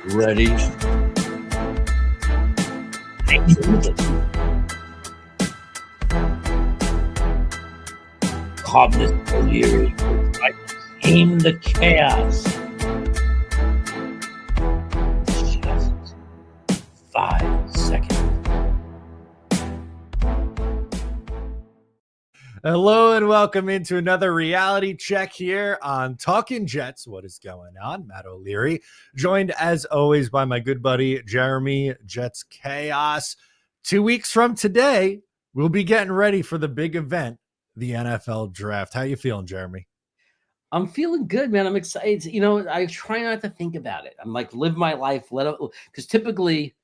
Ready? Calmness O'Leary. I tame the chaos. Just 5 seconds. Hello and welcome into another reality check here on Talkin' Jets. What is going on? Matt O'Leary, joined as always by my good buddy Jeremy Jets Chaos. 2 weeks from today, we'll be getting ready for the big event, the NFL Draft. How you feeling, Jeremy? I'm feeling good, man. I'm excited. You know, I try not to think about it. I'm like, live my life, let it, because typically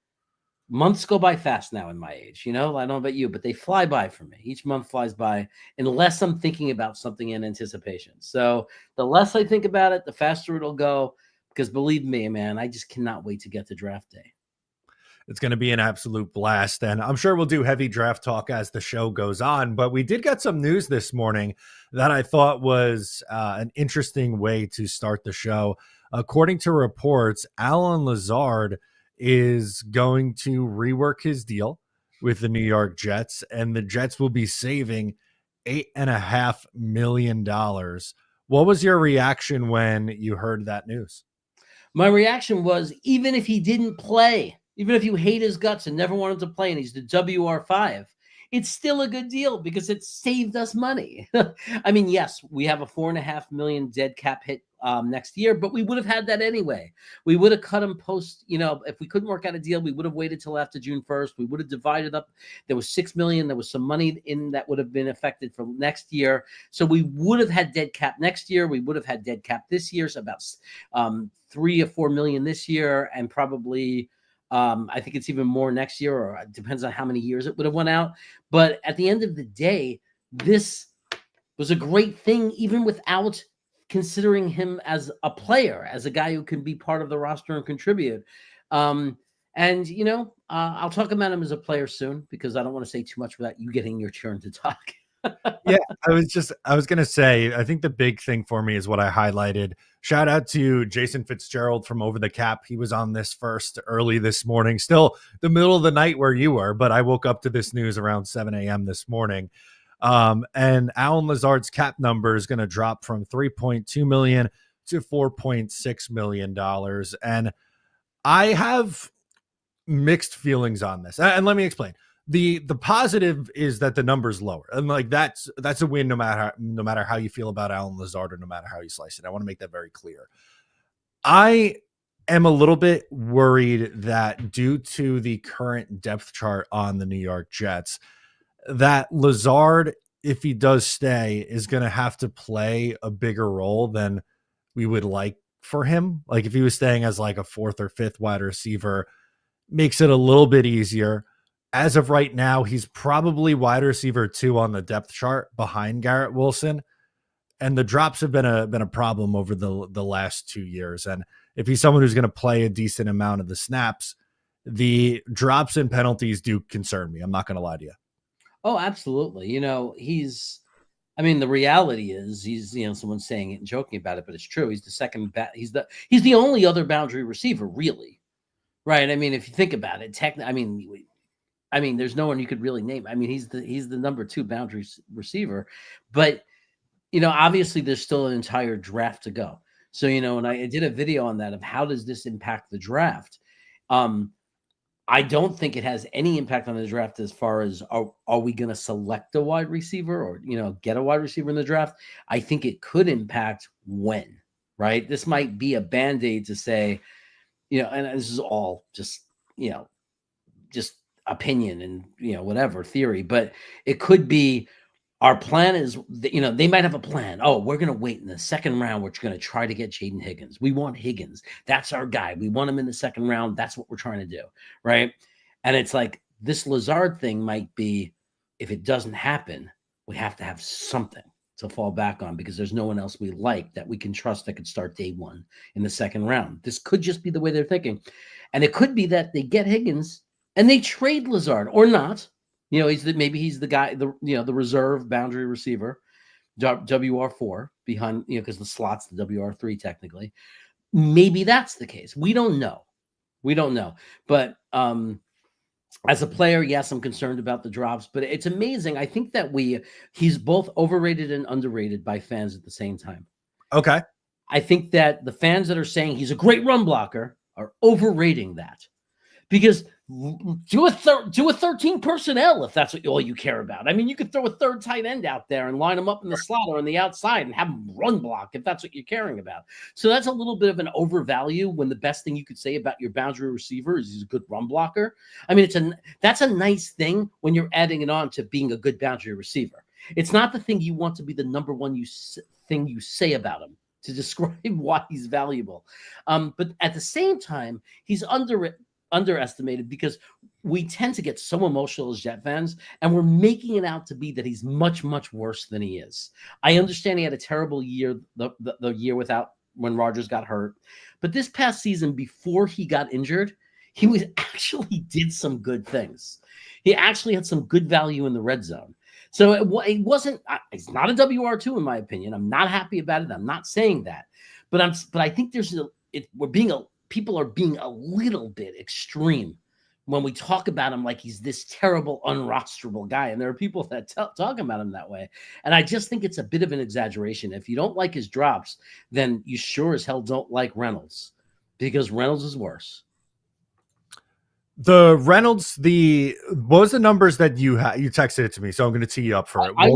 months go by fast now in my age. You know, I don't know about you, but they fly by for me. Each month flies by unless I'm thinking about something in anticipation. So the less I think about it, the faster it'll go. Because believe me, man, I just cannot wait to get to draft day. It's going to be an absolute blast. And I'm sure we'll do heavy draft talk as the show goes on. But we did get some news this morning that I thought was an interesting way to start the show. According to reports, Allen Lazard is going to rework his deal with the New York Jets, and the Jets will be saving $8.5 million. What was your reaction when you heard that news? My reaction was, even if he didn't play, even if you hate his guts and never want him to play and he's the WR5, it's still a good deal because it saved us money. I mean, yes, we have a $4.5 million dead cap hit next year, but we would have had that anyway. We would have cut him post, you know, if we couldn't work out a deal, we would have waited till after June 1st. We would have divided up. There was $6 million. There was some money in that would have been affected for next year. So we would have had dead cap next year. We would have had dead cap this year. So about 3 or 4 million this year, and probably I think it's even more next year, or it depends on how many years it would have went out. But at the end of the day, this was a great thing, even without considering him as a player, as a guy who can be part of the roster and contribute. And, you know, I'll talk about him as a player soon because I don't want to say too much without you getting your turn to talk. Yeah, I was going to say, I think the big thing for me is what I highlighted. Shout out to Jason Fitzgerald from Over the Cap. He was on this first early this morning, still the middle of the night where you were, but I woke up to this news around 7 a.m. this morning. And Allen Lazard's cap number is going to drop from $3.2 million to $4.6 million. And I have mixed feelings on this. And let me explain. The positive is that the number's lower, and like that's a win no matter how you feel about Allen Lazard, or no matter how you slice it. I want to make that very clear. I am a little bit worried that due to the current depth chart on the New York Jets, that Lazard, if he does stay, is going to have to play a bigger role than we would like for him. Like if he was staying as like a fourth or fifth wide receiver, makes it a little bit easier. As of right now, he's probably wide receiver 2 on the depth chart behind Garrett Wilson. And the drops have been a problem over the last 2 years. And if he's someone who's going to play a decent amount of the snaps, the drops and penalties do concern me. I'm not going to lie to you. Oh, absolutely. You know, I mean, the reality is he's, you know, someone's saying it and joking about it, but it's true. He's the second, he's the only other boundary receiver, really. Right. I mean, if you think about it, I mean, there's no one you could really name. I mean, he's the number 2 boundary receiver, but you know, obviously there's still an entire draft to go. So, you know, and I did a video on that of how does this impact the draft? I don't think it has any impact on the draft as far as are we going to select a wide receiver or, you know, get a wide receiver in the draft? I think it could impact when, right? This might be a Band-Aid to say, you know, and this is all just, you know, just opinion and, you know, whatever theory, but it could be our plan is, you know, they might have a plan. Oh, we're going to wait in the second round. We're going to try to get Jaden Higgins. We want Higgins. That's our guy. We want him in the second round. That's what we're trying to do. Right. And it's like this Lazard thing might be, if it doesn't happen, we have to have something to fall back on because there's no one else we like that we can trust that could start day 1 in the second round. This could just be the way they're thinking. And it could be that they get Higgins and they trade Lazard or not. You know, maybe he's the guy, the reserve boundary receiver, WR4 behind, you know, because the slot's the WR3 technically. Maybe that's the case. We don't know. We don't know. But as a player, yes, I'm concerned about the drops, but it's amazing. I think that he's both overrated and underrated by fans at the same time. Okay. I think that the fans that are saying he's a great run blocker are overrating that, because do a 13 personnel if that's all you care about. I mean, you could throw a third tight end out there and line him up in the slot or on the outside and have him run block if that's what you're caring about. So that's a little bit of an overvalue when the best thing you could say about your boundary receiver is he's a good run blocker. I mean, that's a nice thing when you're adding it on to being a good boundary receiver. It's not the thing you want to be the number one thing you say about him to describe why he's valuable. But at the same time, he's underestimated because we tend to get so emotional as Jet fans, and we're making it out to be that he's much, much worse than he is. I understand he had a terrible year, the year when Rodgers got hurt, but this past season, before he got injured, he actually did some good things. He actually had some good value in the red zone. So it wasn't. It's not a WR2 in my opinion. I'm not happy about it. I'm not saying that, but I think people are being a little bit extreme when we talk about him like he's this terrible, unrosterable guy. And there are people that talk about him that way. And I just think it's a bit of an exaggeration. If you don't like his drops, then you sure as hell don't like Reynolds, because Reynolds is worse. The Reynolds, what was the numbers that you texted it to me? So I'm going to tee you up for it. I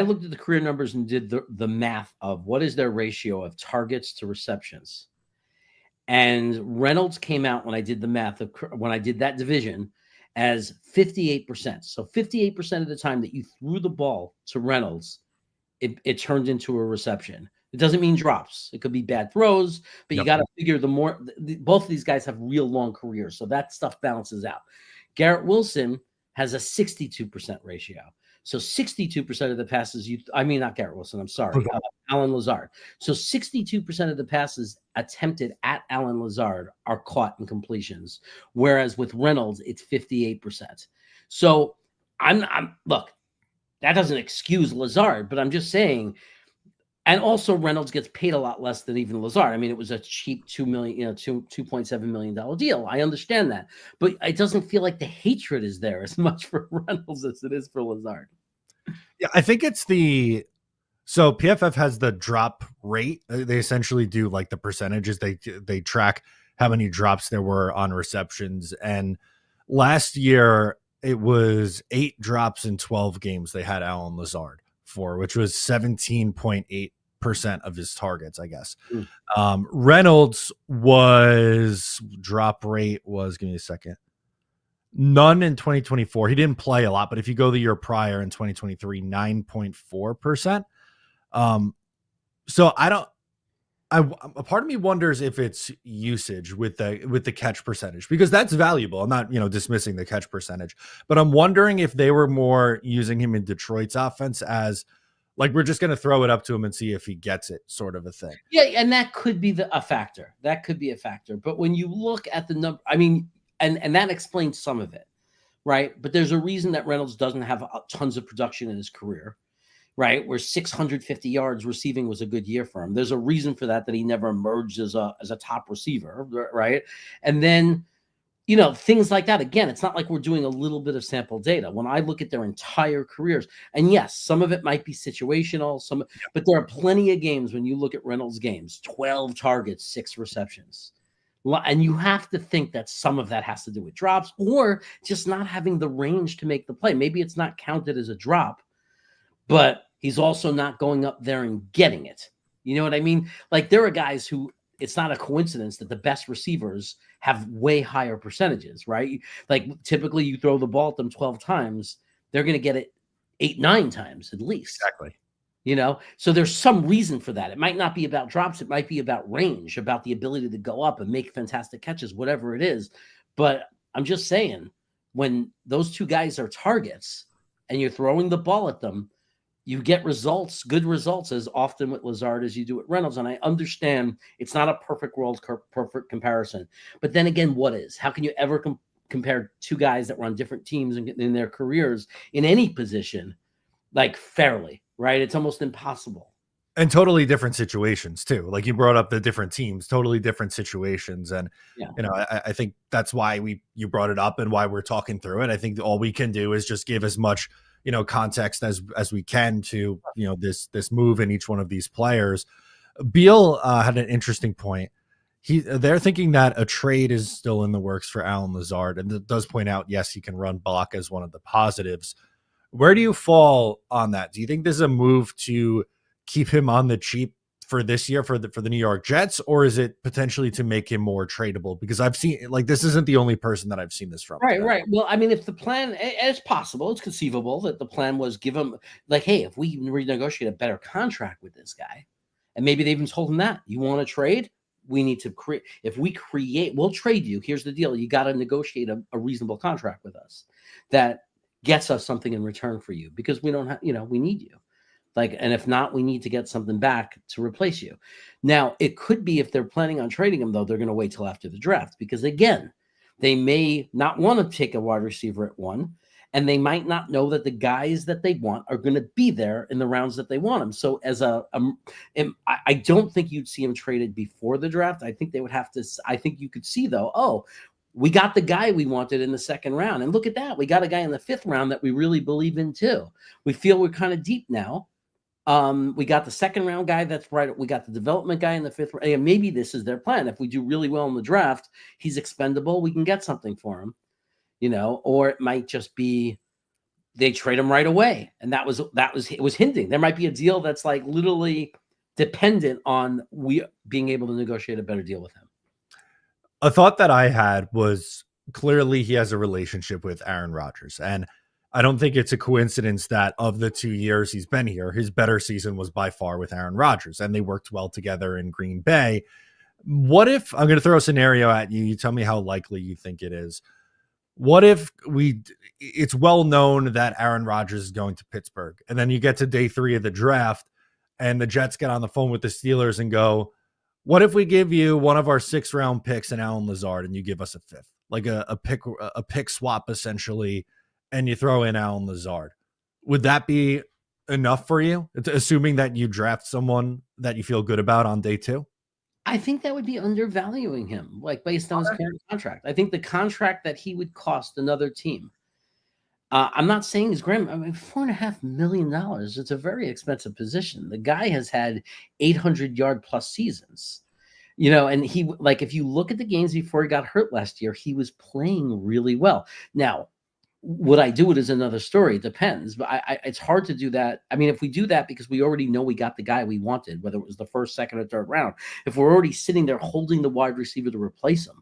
looked at the career numbers and did the math of what is their ratio of targets to receptions. And Reynolds came out when I did the math when I did that division as 58%. So 58% of the time that you threw the ball to Reynolds, it turned into a reception. It doesn't mean drops. It could be bad throws, but you got to figure both of these guys have real long careers. So that stuff balances out. Garrett Wilson has a 62% ratio. So 62% of the passes not Garrett Wilson, I'm sorry, Alan Lazard. So 62% of the passes attempted at Alan Lazard are caught in completions, whereas with Reynolds, it's 58%. So look, that doesn't excuse Lazard, but I'm just saying. And also Reynolds gets paid a lot less than even Lazard. I mean, it was a cheap $2.7 million deal. I understand that, but it doesn't feel like the hatred is there as much for Reynolds as it is for Lazard. Yeah, I think it's so PFF has the drop rate. They essentially do like the percentages. They track how many drops there were on receptions. And last year it was 8 drops in 12 games they had Alan Lazard for, which was 17.8% of his targets, I guess. Reynolds drop rate was, give me a second, none in 2024. He didn't play a lot, but if you go the year prior in 2023, 9.4%. So a part of me wonders if it's usage with the catch percentage, because that's valuable. I'm not, dismissing the catch percentage, but I'm wondering if they were more using him in Detroit's offense as like, we're just going to throw it up to him and see if he gets it, sort of a thing. Yeah. And that could be a factor. That could be a factor. But when you look at the number, I mean, and that explains some of it, right? But there's a reason that Reynolds doesn't have tons of production in his career, right? Where 650 yards receiving was a good year for him. There's a reason for that he never emerged as a top receiver, right? And then, things like that. Again, it's not like we're doing a little bit of sample data. When I look at their entire careers, and yes, some of it might be situational, but there are plenty of games when you look at Reynolds' games, 12 targets, 6 receptions. And you have to think that some of that has to do with drops or just not having the range to make the play. Maybe it's not counted as a drop, but he's also not going up there and getting it. You know what I mean? Like, there are guys who, it's not a coincidence that the best receivers have way higher percentages, right? Like, typically you throw the ball at them 12 times, they're going to get it 8-9 times at least. Exactly. So there's some reason for that. It might not be about drops. It might be about range, about the ability to go up and make fantastic catches, whatever it is. But I'm just saying, when those two guys are targets and you're throwing the ball at them, you get results, good results, as often with Lazard as you do with Reynolds. And I understand it's not a perfect perfect comparison. But then again, what is? How can you ever compare two guys that were on different teams in their careers in any position, like, fairly, right? It's almost impossible. And totally different situations too. Like you brought up the different teams, totally different situations. And, Yeah. I think that's why you brought it up and why we're talking through it. I think all we can do is just give as much, context as we can to, this move in each one of these players. Beal had an interesting point. They're thinking that a trade is still in the works for Alan Lazard, and it does point out, yes, he can run block as one of the positives. Where do you fall on that? Do you think this is a move to keep him on the cheap for this year for the New York Jets, or is it potentially to make him more tradable? Because I've seen, like, this isn't the only person that I've seen this from. Right, right. Well, I mean, if the plan, it's possible, it's conceivable that the plan was give him, like, hey, if we renegotiate a better contract with this guy, and maybe they even told him that, you want to trade? We need to create, if we create, we'll trade you. Here's the deal. You got to negotiate a reasonable contract with us that gets us something in return for you, because we don't have, we need you. Like, and if not, we need to get something back to replace you. Now, it could be if they're planning on trading him, though, they're going to wait till after the draft, because again, they may not want to take a wide receiver at 1, and they might not know that the guys that they want are going to be there in the rounds that they want them. So as I don't think you'd see him traded before the draft. I think they would have to, I think you could see though, oh, we got the guy we wanted in the 2nd round. And look at that. We got a guy in the 5th round that we really believe in too. We feel we're kind of deep now. We got the 2nd round guy. That's right. We got the development guy in the 5th round. And maybe this is their plan. If we do really well in the draft, he's expendable. We can get something for him, or it might just be they trade him right away. And it was hinting. There might be a deal that's like literally dependent on we being able to negotiate a better deal with him. A thought that I had was, clearly he has a relationship with Aaron Rodgers. And I don't think it's a coincidence that of the 2 years he's been here, his better season was by far with Aaron Rodgers, and they worked well together in Green Bay. What if, I'm going to throw a scenario at you, you tell me how likely you think it is. What if it's well known that Aaron Rodgers is going to Pittsburgh, and then you get to day 3 of the draft and the Jets get on the phone with the Steelers and go, what if we give you one of our 6th round picks and Alan Lazard, and you give us a 5th, like a pick swap essentially, and you throw in Alan Lazard? Would that be enough for you, assuming that you draft someone that you feel good about on day 2? I think that would be undervaluing him, like based on his current contract. I think the contract that he would cost another team. I'm not saying he's grand. I mean, $4.5 million. It's a very expensive position. The guy has had 800-yard plus seasons, and he, like, if you look at the games before he got hurt last year, he was playing really well. Now, would I do it is another story. It depends, but it's hard to do that. I mean, if we do that because we already know we got the guy we wanted, whether it was the 1st, 2nd, or 3rd round, if we're already sitting there holding the wide receiver to replace him,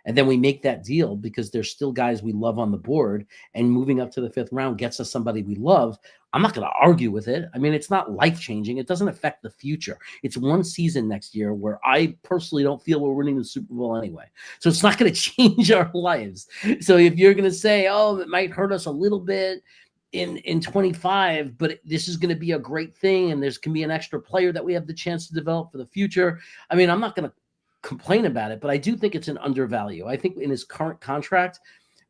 and then we make that deal because there's still guys we love on the board, and moving up to the 5th round gets us somebody we love, I'm not going to argue with it. I mean, it's not life-changing. It doesn't affect the future. It's one season next year where I personally don't feel we're winning the Super Bowl anyway. So it's not going to change our lives. So if you're going to say, oh, it might hurt us a little bit in 25, but this is going to be a great thing, and there's going to be an extra player that we have the chance to develop for the future, I mean, I'm not going to complain about it, but I do think it's an undervalue. I think in his current contract,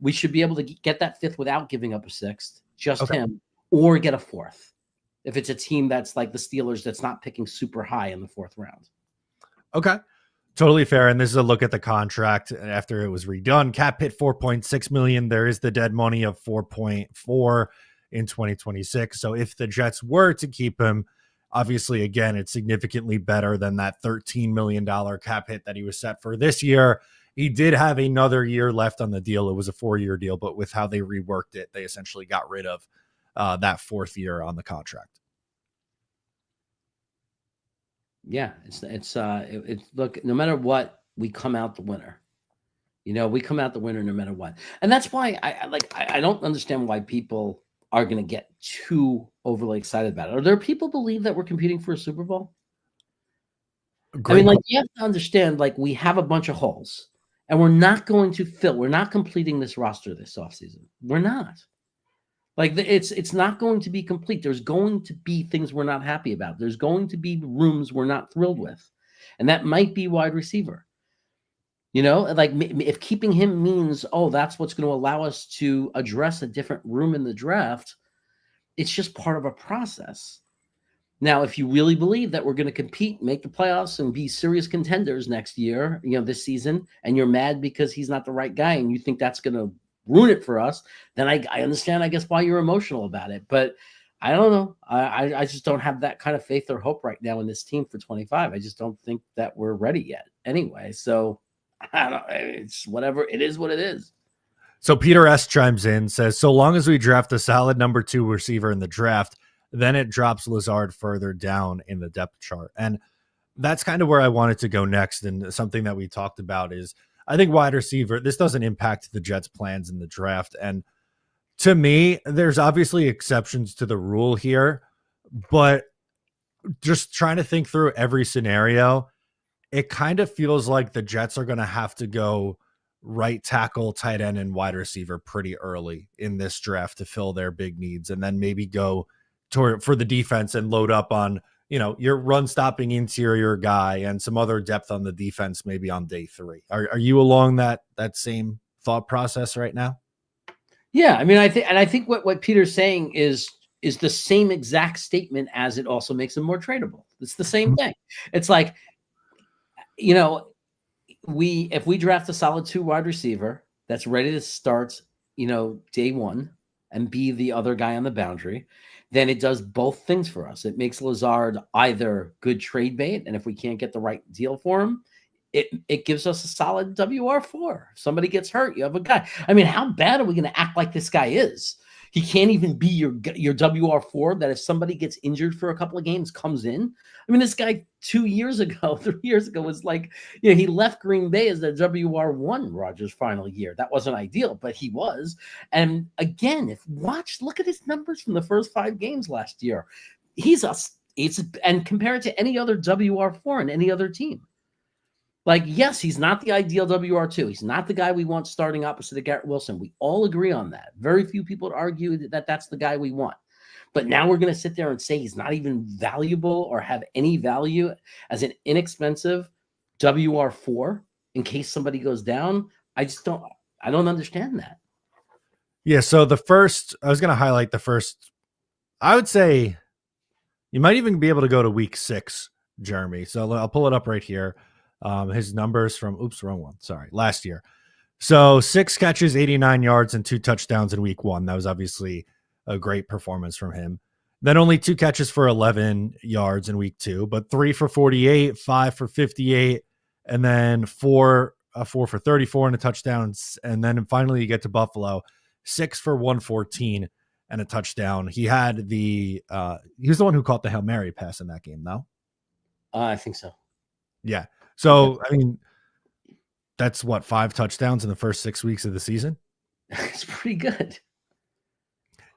we should be able to get that 5th without giving up a 6th, just him, or get a 4th. If it's a team that's like the Steelers, that's not picking super high in the 4th round. Okay. Totally fair. And this is a look at the contract after it was redone. Cap hit $4.6 million. There is the dead money of 4.4 in 2026. So if the Jets were to keep him, obviously, again, it's significantly better than that $13 million cap hit that he was set for this year. He did have another year left on the deal. It was a 4-year deal, but with how they reworked it, they essentially got rid of that 4th year on the contract. Yeah, it's look, no matter what, we come out the winner. We come out the winner no matter what. And that's why I don't understand why people are going to get too overly excited about it. Are there people believe that we're competing for a Super Bowl? Great. I mean, like, you have to understand, like, we have a bunch of holes, and we're not completing this roster this offseason. We're not. Like, it's not going to be complete. There's going to be things we're not happy about. There's going to be rooms we're not thrilled with. And that might be wide receiver. Like, if keeping him means, oh, that's what's going to allow us to address a different room in the draft, it's just part of a process. Now, if you really believe that we're going to compete, make the playoffs, and be serious contenders next year, this season, and you're mad because he's not the right guy, and you think that's going to ruin it for us, then I understand, I guess, why you're emotional about it. But I don't know. I just don't have that kind of faith or hope right now in this team for 25. I just don't think that we're ready yet. Anyway, so I don't. It's whatever. It is what it is. So Peter S. chimes in, says, so long as we draft a solid number 2 receiver in the draft, then it drops Lazard further down in the depth chart. And that's kind of where I wanted to go next. And something that we talked about is, I think wide receiver, this doesn't impact the Jets' plans in the draft. And to me, there's obviously exceptions to the rule here, but just trying to think through every scenario, it kind of feels like the Jets are going to have to go right tackle, tight end, and wide receiver pretty early in this draft to fill their big needs, and then maybe go for the defense and load up on, your run stopping interior guy and some other depth on the defense maybe on day 3. Are you along that same thought process right now? Yeah, I mean, I think what Peter's saying is the same exact statement, as it also makes him more tradable. It's the same thing. It's like, if we draft a solid 2 wide receiver that's ready to start, day 1 and be the other guy on the boundary, then it does both things for us. It makes Lazard either good trade bait, and if we can't get the right deal for him, it gives us a solid WR4. If somebody gets hurt, you have a guy. I mean, how bad are we going to act like this guy is? He can't even be your WR4, that if somebody gets injured for a couple of games, comes in. I mean, this guy 3 years ago was like, he left Green Bay as the WR1 Rodgers' final year. That wasn't ideal, but he was. And again, look at his numbers from the first 5 games last year. And compare it to any other WR4 in any other team. Like, yes, he's not the ideal WR2. He's not the guy we want starting opposite of Garrett Wilson. We all agree on that. Very few people would argue that that's the guy we want. But now we're going to sit there and say he's not even valuable or have any value as an inexpensive WR4 in case somebody goes down. I don't understand that. Yeah, so I was going to highlight the first, I would say you might even be able to go to week 6, Jeremy. So I'll pull it up right here. His numbers from last year. So 6 catches, 89 yards, and 2 touchdowns in week 1. That was obviously a great performance from him. Then only 2 catches for 11 yards in week 2, but 3 for 48, 5 for 58, and then 4 for 34 and a touchdown. And then finally you get to Buffalo, 6 for 114 and a touchdown. He had he was the one who caught the Hail Mary pass in that game, no? I think so. Yeah. So, I mean, that's 5 touchdowns in the first 6 weeks of the season. It's pretty good.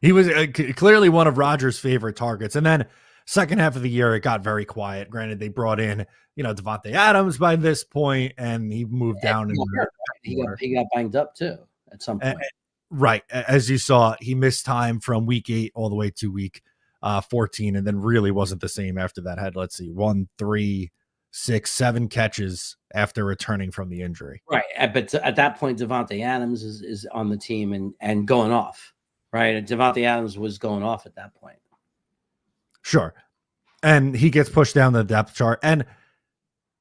He was clearly one of Rodgers' favorite targets. And then second half of the year, it got very quiet. Granted, they brought in, Devontae Adams by this point, and he moved down. He got banged up too at some point. Right. As you saw, he missed time from week 8 all the way to week 14, and then really wasn't the same after that. Had, 1, 3, 6, 7 catches after returning from the injury. Right. But at that point, Devontae Adams is on the team and going off. Right. Devontae Adams was going off at that point. Sure. And he gets pushed down the depth chart. And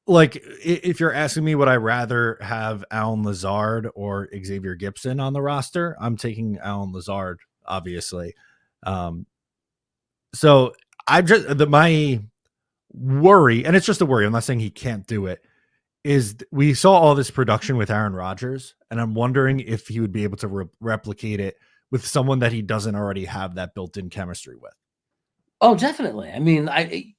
if you're asking me, would I rather have Allen Lazard or Xavier Gipson on the roster? I'm taking Allen Lazard, obviously. So my worry, and it's just a worry, I'm not saying he can't do it, is we saw all this production with Aaron Rodgers, and I'm wondering if he would be able to replicate it with someone that he doesn't already have that built-in chemistry with. Oh, definitely. I mean,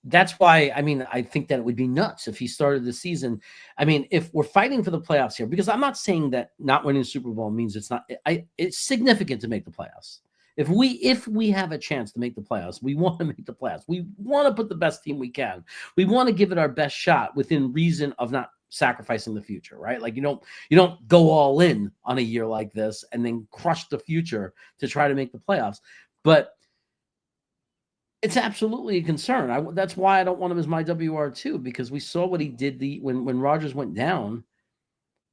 that's why, I think that it would be nuts if he started the season. I mean, if we're fighting for the playoffs here, because I'm not saying that not winning the Super Bowl means it's significant to make the playoffs. If we have a chance to make the playoffs, we want to make the playoffs. We want to put the best team we can. We want to give it our best shot within reason of not sacrificing the future, right? Like you don't go all in on a year like this and then crush the future to try to make the playoffs. But it's absolutely a concern. That's why I don't want him as my WR2, because we saw what he did when Rodgers went down,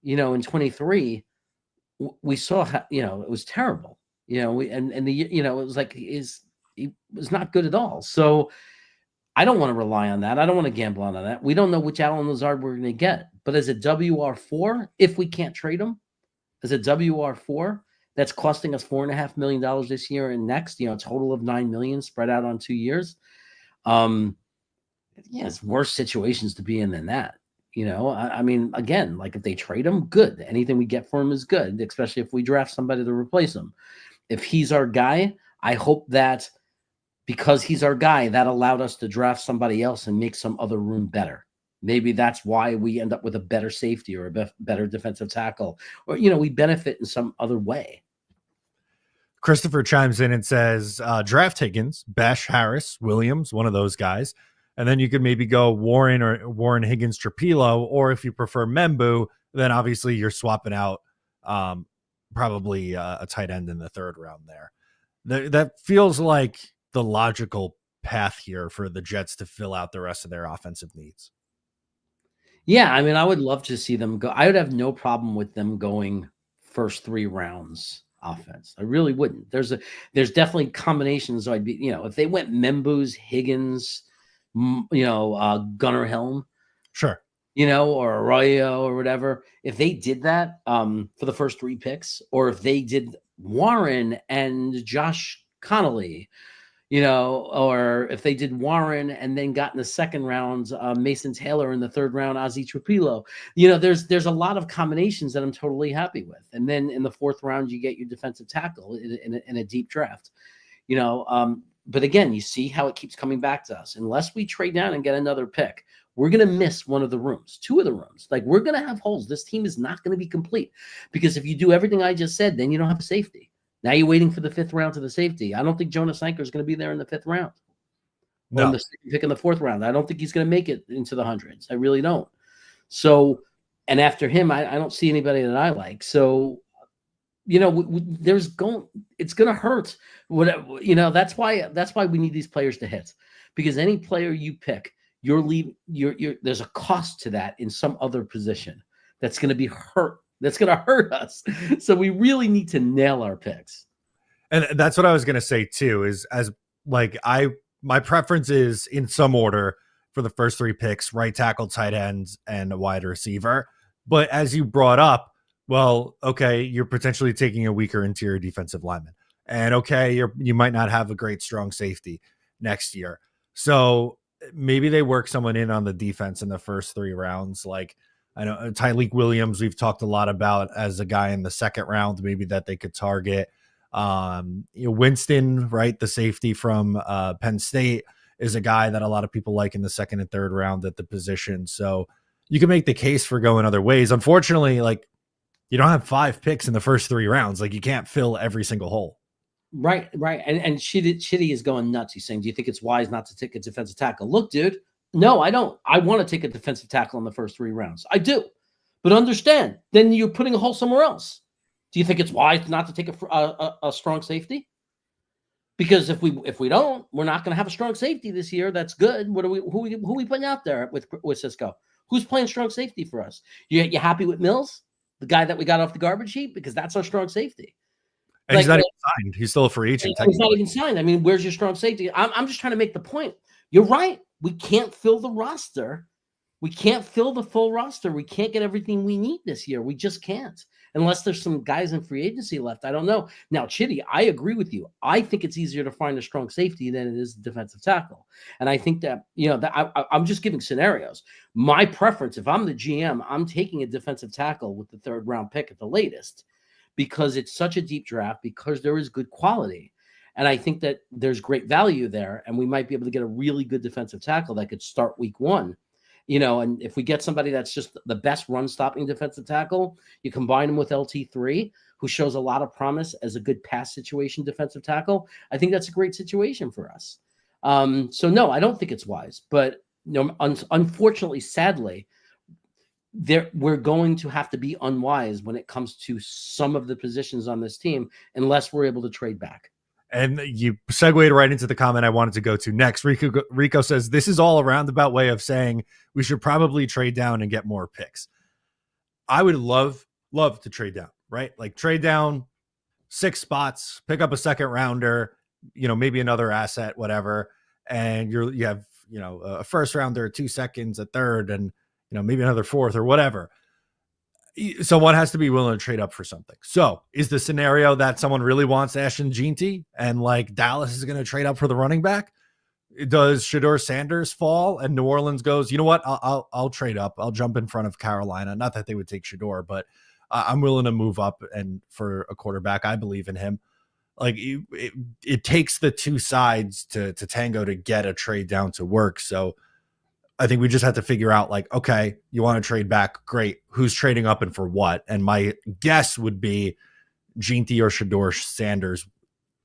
in 23. We saw how, it was terrible. It was like he was not good at all. So I don't want to rely on that. I don't want to gamble on that. We don't know which Allen Lazard we're going to get. But as a WR4, if we can't trade him, as a WR4, that's costing us $4.5 million this year and next, a total of $9 million spread out on 2 years. It's worse situations to be in than that. I mean, again, like if they trade him, good. Anything we get for him is good, especially if we draft somebody to replace him. If he's our guy, I hope that because he's our guy, that allowed us to draft somebody else and make some other room better. Maybe that's why we end up with a better safety or a better defensive tackle, or, we benefit in some other way. Christopher chimes in and says, draft Higgins, Besh, Harris, Williams, one of those guys. And then you could maybe go Warren Higgins, Trapilo, or if you prefer Membu, then obviously you're swapping out probably a tight end in the third round there. That feels like the logical path here for the Jets to fill out the rest of their offensive needs. Yeah, I mean, I would love to see them go. I would have no problem with them going first 3 rounds offense. I really wouldn't. There's definitely combinations. So I'd be, if they went Membu's, Higgins, Gunnar Helm, sure, or Arroyo or whatever. If they did that for the first 3 picks, or if they did Warren and Josh Connolly, or if they did Warren and then got in the second round, Mason Taylor in the third round, Ozzie Trapilo, there's a lot of combinations that I'm totally happy with. And then in the 4th round, you get your defensive tackle in a deep draft, but again, you see how it keeps coming back to us. Unless we trade down and get another pick, we're going to miss one of the rooms, 2 of the rooms. Like, we're going to have holes. This team is not going to be complete because if you do everything I just said, then you don't have a safety. Now you're waiting for the 5th round to the safety. I don't think Jonas Anker is going to be there in the 5th round. No. Or in the 2nd pick in the 4th round. I don't think he's going to make it into the hundreds. I really don't. So, and after him, I don't see anybody that I like. So, it's going to hurt. That's why we need these players to hit, because any player you pick, there's a cost to that in some other position that's going to be hurt. That's going to hurt us. So we really need to nail our picks. And that's what I was going to say too, is my preference is in some order for the first 3 picks, right tackle, tight ends, and a wide receiver. But as you brought up, well, okay, you're potentially taking a weaker interior defensive lineman. And okay, you might not have a great strong safety next year. So maybe they work someone in on the defense in the first 3 rounds. Like, I know Tyleik Williams, we've talked a lot about as a guy in the 2nd round, maybe that they could target. Winston, right, the safety from Penn State, is a guy that a lot of people like in the 2nd and 3rd round at the position. So you can make the case for going other ways. Unfortunately, like, you don't have 5 picks in the first 3 rounds. Like, you can't fill every single hole. Right. And Shitty is going nuts. He's saying, do you think it's wise not to take a defensive tackle? Look, dude, no, I don't. I want to take a defensive tackle in the first 3 rounds. I do. But understand, then you're putting a hole somewhere else. Do you think it's wise not to take a strong safety? Because if we don't, we're not going to have a strong safety this year. That's good. Who are we putting out there with Cisco? Who's playing strong safety for us? You happy with Mills, the guy that we got off the garbage heap? Because that's our strong safety. And he's not even signed. He's still a free agent. He's not even signed. I mean, where's your strong safety? I'm just trying to make the point. You're right. We can't fill the roster. We can't fill the full roster. We can't get everything we need this year. We just can't. Unless there's some guys in free agency left. I don't know. Now, Chitty, I agree with you. I think it's easier to find a strong safety than it is a defensive tackle. And I think that, I'm just giving scenarios. My preference, if I'm the GM, I'm taking a defensive tackle with the 3rd round pick at the latest, because it's such a deep draft, because there is good quality. And I think that there's great value there, and we might be able to get a really good defensive tackle that could start week 1. And if we get somebody that's just the best run-stopping defensive tackle, you combine him with LT3, who shows a lot of promise as a good pass situation defensive tackle, I think that's a great situation for us. So, no, I don't think it's wise. But unfortunately, sadly, we're going to have to be unwise when it comes to some of the positions on this team unless we're able to trade back. And you segued right into the comment I wanted to go to next. Rico says, this is all a roundabout way of saying we should probably trade down and get more picks. I would love to trade down, right? Like, trade down 6 spots, pick up a 2nd rounder, maybe another asset, whatever. And you have a first rounder, 2 seconds, a third, and maybe another fourth or whatever. Someone has to be willing to trade up for something. So is the scenario that someone really wants 𝐒𝐿𝐵𝐞𝐞 and like Dallas is going to trade up for the running back? Does Shedeur Sanders fall and New Orleans goes, you know what? I'll trade up. I'll jump in front of Carolina. Not that they would take Shedeur, but I'm willing to move up and for a quarterback. I believe in him. Like it takes the two sides to tango to get a trade down to work. So I think we just have to figure out like, okay, you want to trade back? Great. Who's trading up and for what? And my guess would be 𝐒𝐿𝐵𝐞𝐞 or Shedeur Sanders.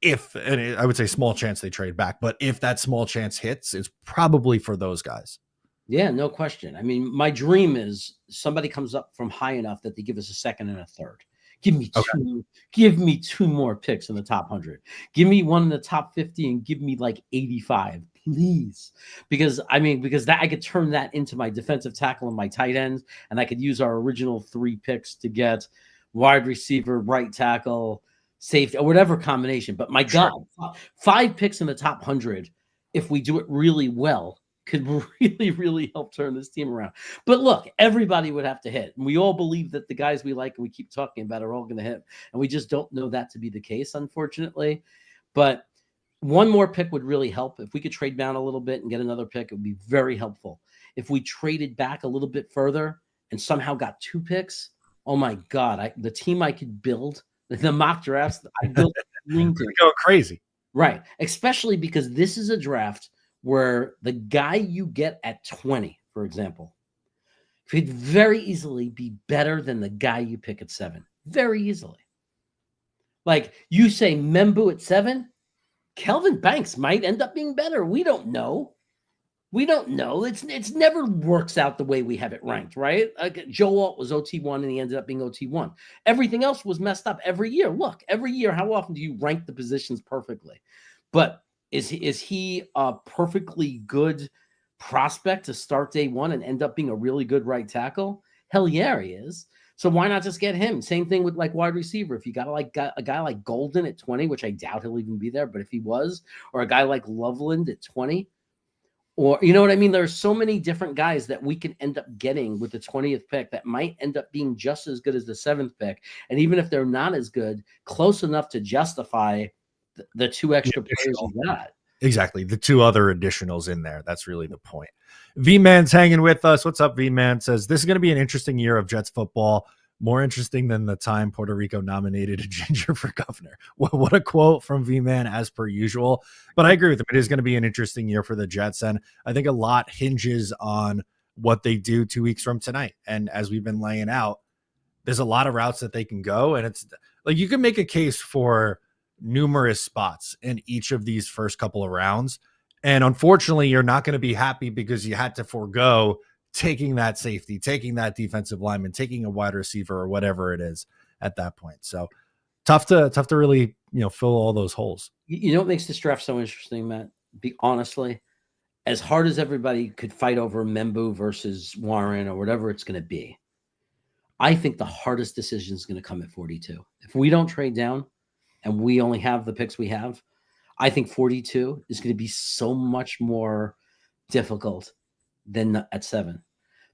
And I would say small chance they trade back, but if that small chance hits, it's probably for those guys. Yeah, no question. I mean, my dream is somebody comes up from high enough that they give us a second and a third. Give me two more picks in the top 100. Give me one in the top 50 and give me like 85, please. Because that I could turn that into my defensive tackle and my tight ends, and I could use our original 3 picks to get wide receiver, right tackle, safety, or whatever combination. But my God, 5 picks in the top 100, if we do it really well, could really, really help turn this team around. But look, everybody would have to hit. And we all believe that the guys we like and we keep talking about are all going to hit. And we just don't know that to be the case, unfortunately. But one more pick would really help. If we could trade down a little bit and get another pick, it would be very helpful. If we traded back a little bit further and somehow got 2 picks, oh my God, the team I could build, the mock drafts, I built go crazy. Right. Especially because this is a draft where the guy you get at 20, for example, could very easily be better than the guy you pick at 7. Very easily. Like you say Membu at 7, Kelvin Banks might end up being better. We don't know. It's never works out the way we have it ranked, right? Like Joe Alt was OT1 and he ended up being OT1. Everything else was messed up every year. Look, every year, how often do you rank the positions perfectly? But is he a perfectly good prospect to start day 1 and end up being a really good right tackle? Hell yeah, he is. So why not just get him? Same thing with like wide receiver. If you got a guy like Golden at 20, which I doubt he'll even be there, but if he was, or a guy like Loveland at 20, or you know what I mean? There's so many different guys that we can end up getting with the 20th pick that might end up being just as good as the 7th pick. And even if they're not as good, close enough to justify the 2 extra players you got. Exactly. The 2 other additionals in there. That's really the point. V-Man's hanging with us. What's up, V-Man? Says, this is going to be an interesting year of Jets football. More interesting than the time Puerto Rico nominated a ginger for governor. What a quote from V-Man as per usual. But I agree with him. It is going to be an interesting year for the Jets. And I think a lot hinges on what they do 2 weeks from tonight. And as we've been laying out, there's a lot of routes that they can go. And it's like you can make a case for numerous spots in each of these first couple of rounds. And unfortunately, you're not going to be happy because you had to forego taking that safety, taking that defensive lineman, taking a wide receiver or whatever it is at that point. So tough to really, fill all those holes. You know what makes this draft so interesting, Matt? Honestly, as hard as everybody could fight over Membu versus Warren or whatever it's going to be, I think the hardest decision is going to come at 42. If we don't trade down and we only have the picks we have, I think 42 is going to be so much more difficult than at 7.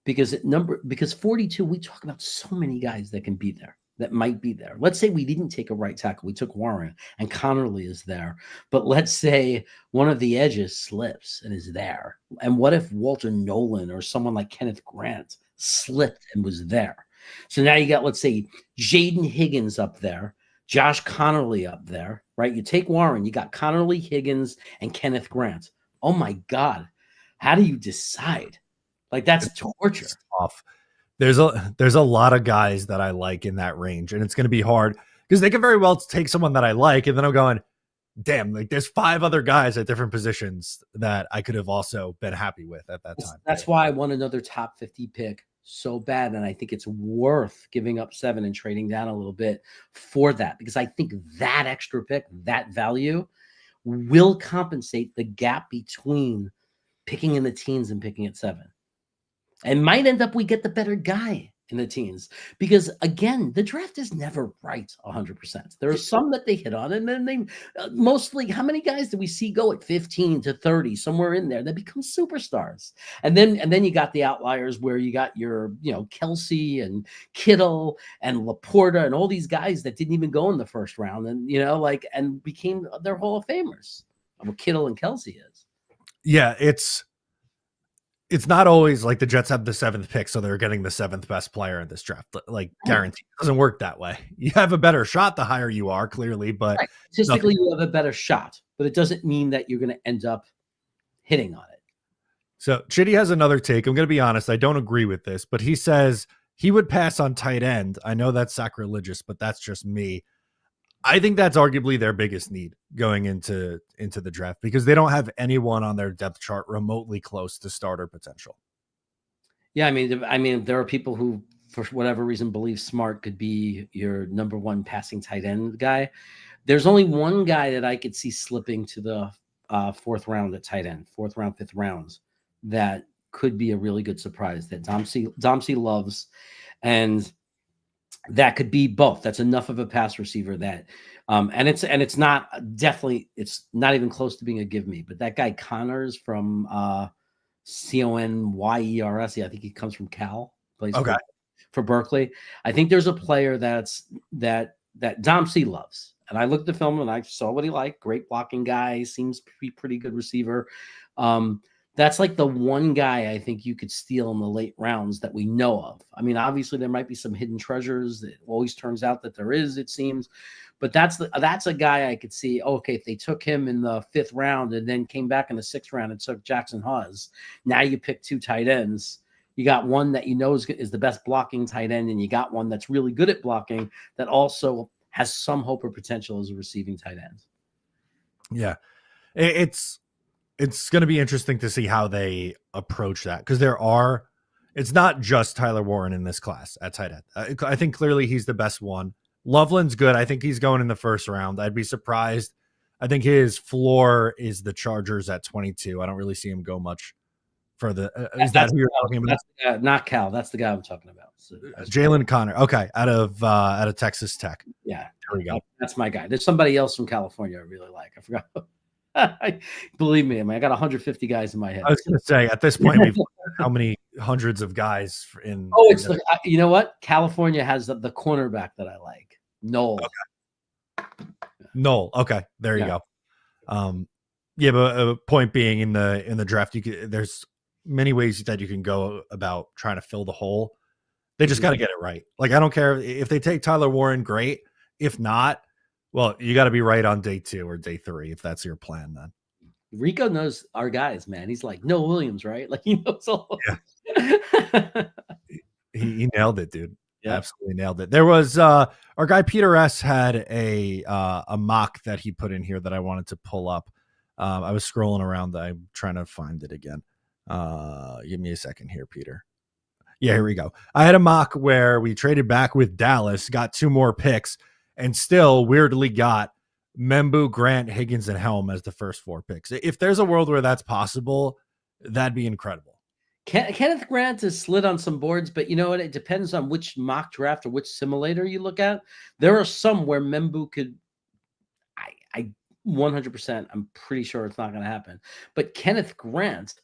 Because 42, we talk about so many guys that can be there, that might be there. Let's say we didn't take a right tackle. We took Warren and Connerly is there. But let's say one of the edges slips and is there. And what if Walter Nolan or someone like Kenneth Grant slipped and was there? So now you got, let's say, Jaden Higgins up there, Josh Connerly up there, right? You take Warren, you got Connerly, Higgins, and Kenneth Grant. Oh my God. How do you decide? Like that's torture. Tough. There's a lot of guys that I like in that range, and it's going to be hard because they can very well take someone that I like, and then I'm going, damn, like there's 5 other guys at different positions that I could have also been happy with at that time. That's why I want another top 50 pick so bad, and I think it's worth giving up 7 and trading down a little bit for that, because I think that extra pick, that value, will compensate the gap between picking in the teens and picking at 7. And might end up we get the better guy in the teens, because again, the draft is never right 100%. There are some that they hit on, and then they mostly, how many guys do we see go at 15 to 30, somewhere in there, that become superstars? And then you got the outliers where you got your, Kelsey and Kittle and Laporta and all these guys that didn't even go in the first round, and and became their Hall of Famers. Well, Kittle and Kelsey is. Yeah, it's not always like the Jets have the 7th pick, so they're getting the 7th best player in this draft. Like, guaranteed. It doesn't work that way. You have a better shot the higher you are, clearly, but right. Statistically, you have a better shot, but it doesn't mean that you're going to end up hitting on it. So Chitty has another take. I'm going to be honest, I don't agree with this, but he says he would pass on tight end. I know that's sacrilegious, but that's just me. I think that's arguably their biggest need going into the draft, because they don't have anyone on their depth chart remotely close to starter potential. Yeah, I mean, there are people who, for whatever reason, believe Smart could be your number 1 passing tight end guy. There's only one guy that I could see slipping to the 4th round at tight end, 4th round, 5th rounds, that could be a really good surprise that Domsey loves, and that could be both. That's enough of a pass receiver that, and it's not even close to being a give me. But that guy Connors from 𝐒𝐮𝐬𝐜𝐫𝐢𝐻𝐫𝐢𝐻, I think he comes from Cal, plays for Berkeley. I think there's a player that Domsey loves, and I looked at the film and I saw what he liked. Great blocking guy, seems to be pretty good receiver. That's like the one guy I think you could steal in the late rounds that we know of. I mean, obviously there might be some hidden treasures. It always turns out that there is, it seems. But that's a guy I could see, okay, if they took him in the 5th round and then came back in the 6th round and took Jackson Hawes, now you pick 2 tight ends. You got one that is the best blocking tight end, and you got one that's really good at blocking that also has some hope or potential as a receiving tight end. Yeah. It's going to be interesting to see how they approach that, because it's not just Tyler Warren in this class at tight end. I think clearly he's the best one. Loveland's good. I think he's going in the 1st round. I'd be surprised. I think his floor is the Chargers at 22. I don't really see him go much further. Is that who you're talking about? That's not Cal. That's the guy I'm talking about. So, Jalen Connor. Okay, out of Texas Tech. Yeah, there we go. That's my guy. There's somebody else from California I really like. I forgot. Believe me, I got 150 guys in my head. I was going to say, at this point, we've how many hundreds of guys in. Oh, it's you know what? California has the cornerback that I like, Noel. Okay. Noel. Okay, there you go. Yeah, but point being, in the draft, there's many ways that you can go about trying to fill the hole. They just got to get it right. Like, I don't care if they take Tyler Warren, great. If not, well, you got to be right on day 2 or day 3 if that's your plan. Then Rico knows our guys, man. He's like, no Williams, right? Like, he knows all. Yeah. he nailed it, dude. Yeah. Absolutely nailed it. There was our guy Peter S had a mock that he put in here that I wanted to pull up. I was scrolling around. I'm trying to find it again. Give me a second here, Peter. Yeah, here we go. I had a mock where we traded back with Dallas, got 2 more picks, and still weirdly got Membu, Grant, Higgins, and Helm as the first 4 picks. If there's a world where that's possible, that'd be incredible. Kenneth Grant has slid on some boards, but you know what? It depends on which mock draft or which simulator you look at. There are some where Membu could, I 100%, I'm pretty sure it's not going to happen. But Kenneth Grant,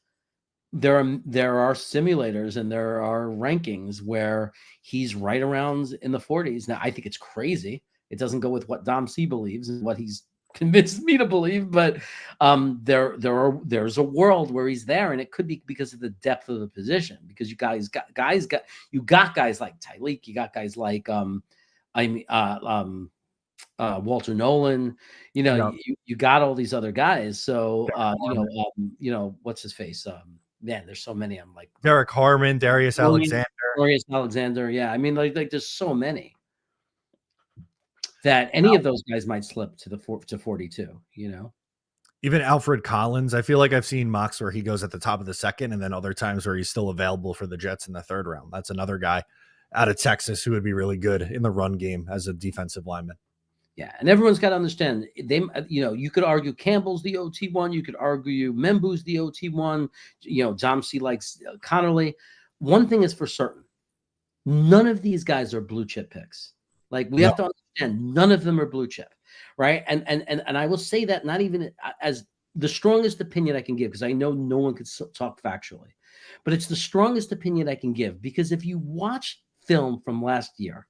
there are simulators and there are rankings where he's right around in the 40s. Now, I think it's crazy. It doesn't go with what Dom C believes and what he's convinced me to believe, but there's a world where he's there, and it could be because of the depth of the position. Because you got guys like Tyleek, you got guys like Walter Nolan, you got all these other guys. So what's his face? Man, there's so many. I'm like Derek Harmon, Darius Alexander. Yeah, I mean, like there's so many that any of those guys might slip to 42. Even Alfred Collins. I feel like I've seen mocks where he goes at the top of the 2nd, and then other times where he's still available for the Jets in the 3rd round. That's another guy out of Texas who would be really good in the run game as a defensive lineman. Yeah, and everyone's got to understand, you could argue Campbell's the OT1, you could argue Membu's the OT1, Dom C likes Connerly. One thing is for certain, None of these guys are blue chip picks. Like we No. have to understand, none of them are blue chip, right? And I will say that not even as the strongest opinion I can give, because I know no one could talk factually, but it's the strongest opinion I can give, because if you watch film from last year,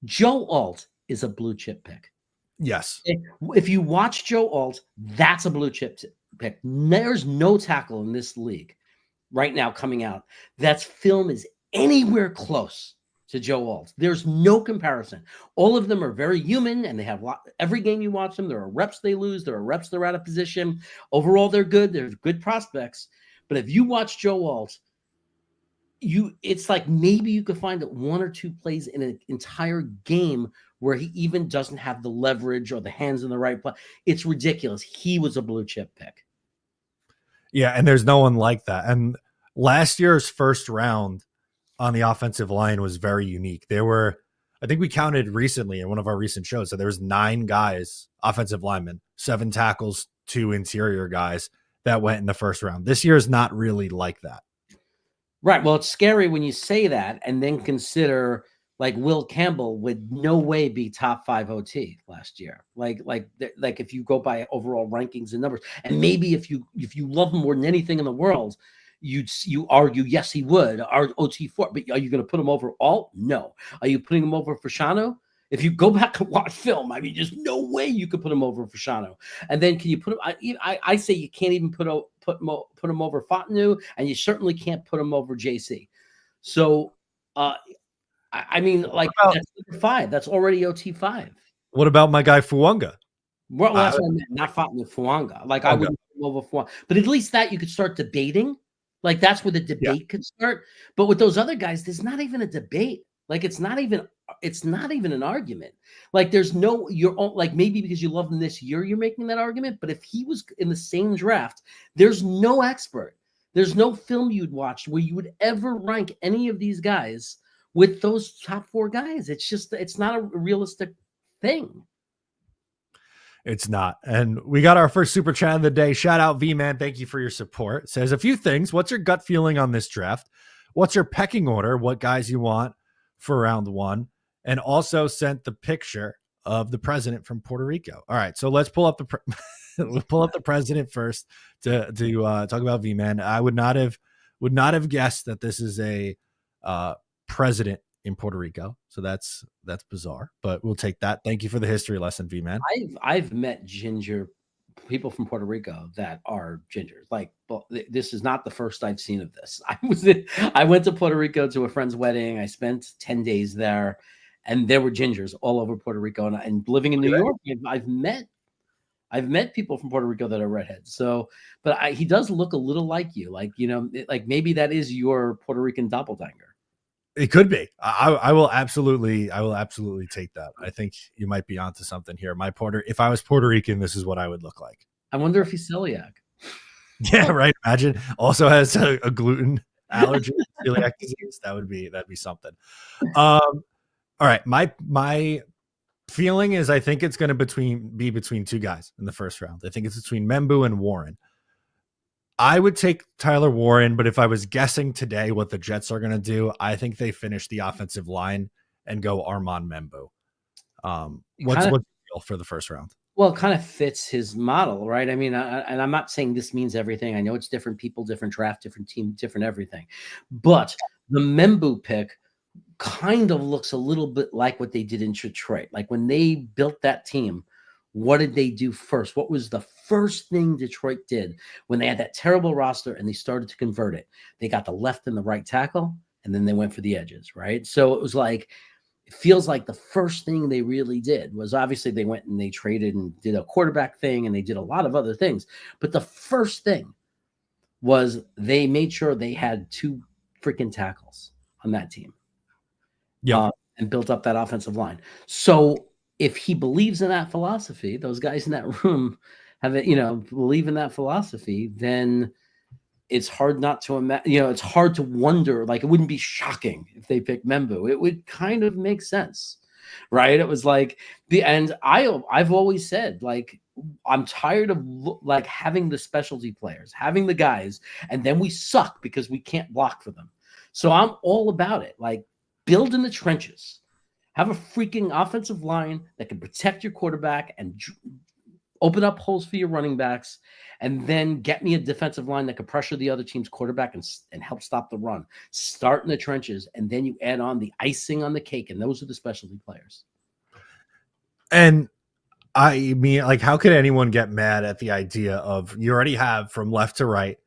Joe Alt is a blue chip pick. Yes. If you watch Joe Alt, that's a blue chip pick. There's no tackle in this league right now coming out that's film is anywhere close to Joe Alt. There's no comparison. All of them are very human, and they have every game you watch them, there are reps they lose, there are reps they're out of position. Overall, they're good. They're good prospects. But if you watch Joe Alt, it's like maybe you could find one or two plays in an entire game where he even doesn't have the leverage or the hands in the right place. It's ridiculous. He was a blue chip pick. Yeah, and there's no one like that. And last year's first round on the offensive line was very unique. There were, I think we counted recently in one of our recent shows, so there was 9 guys, offensive linemen, 7 tackles, 2 interior guys that went in the first round. This year is not really like that. Right. Well, it's scary when you say that and then consider like Will Campbell would no way be top 5 OT last year. Like if you go by overall rankings and numbers, and maybe if you love him more than anything in the world, you argue, yes, he would, our OT4, but are you going to put him over Alt? No. Are you putting him over Fasciano? If you go back and watch film, I mean, there's no way you could put him over Fasciano. And then can you put him? I say you can't even put him over Fontenot, and you certainly can't put him over JC. So, I mean, like that's number 5. That's already OT5. What about my guy Fuanga? Well, that's what I meant, not Fontenot, Fuanga. Like I wouldn't put him over Fuanga, but at least that you could start debating. Like that's where the debate could start. But with those other guys, there's not even a debate. Like it's not even an argument. Like there's no, like maybe because you love him this year, you're making that argument. But if he was in the same draft, there's no expert. There's no film you'd watch where you would ever rank any of these guys with those top 4 guys. It's not a realistic thing. It's not. And we got our first super chat of the day. Shout out V-Man. Thank you for your support. It says a few things. What's your gut feeling on this draft? What's your pecking order? What guys you want for round 1? And also sent the picture of the president from Puerto Rico. All right. So let's pull up the president first to talk about V-Man. I would not have guessed that this is a president in Puerto Rico. So that's bizarre, but we'll take that. Thank you for the history lesson, V-Man. I've met ginger people from Puerto Rico that are gingers. Like, this is not the first I've seen of this. I went to Puerto Rico to a friend's wedding. I spent 10 days there, and there were gingers all over Puerto Rico. And living in New York, I've met people from Puerto Rico that are redheads. So, but he does look a little like you. Like, like maybe that is your Puerto Rican doppelganger. It could be. I will absolutely take that. I think you might be onto something here. If I was Puerto Rican, this is what I would look like. I wonder if he's celiac. Yeah, right. Imagine also has a gluten allergy, celiac disease. That'd be something. All right. My feeling is I think it's going to be between 2 guys in the first round. I think it's between Membou and Warren. I would take Tyler Warren, but if I was guessing today what the Jets are going to do, I think they finish the offensive line and go Armand Membou. What's the deal for the first round? Well, it kind of fits his model, right? I mean, and I'm not saying this means everything. I know it's different people, different draft, different team, different everything. But the Membou pick kind of looks a little bit like what they did in Detroit. Like when they built that team, what did they do first? What was the first thing Detroit did when they had that terrible roster and they started to convert it? They got the left and the right tackle, and then they went for the edges, right? So it was like, it feels like the first thing they really did was obviously they went and they traded and did a quarterback thing and they did a lot of other things. But the first thing was they made sure they had 2 freaking tackles on that team. Yeah. And built up that offensive line. So if he believes in that philosophy, those guys in that room have it, believe in that philosophy, then it's hard not to imagine, it's hard to wonder, like it wouldn't be shocking if they picked Membou. It would kind of make sense, right? It was like I've always said, like, I'm tired of like having the specialty players, having the guys, and then we suck because we can't block for them. So I'm all about it. Like, build in the trenches. Have a freaking offensive line that can protect your quarterback and open up holes for your running backs, and then get me a defensive line that can pressure the other team's quarterback and help stop the run. Start in the trenches, and then you add on the icing on the cake, and those are the specialty players. And I mean, like, how could anyone get mad at the idea of you already have from left to right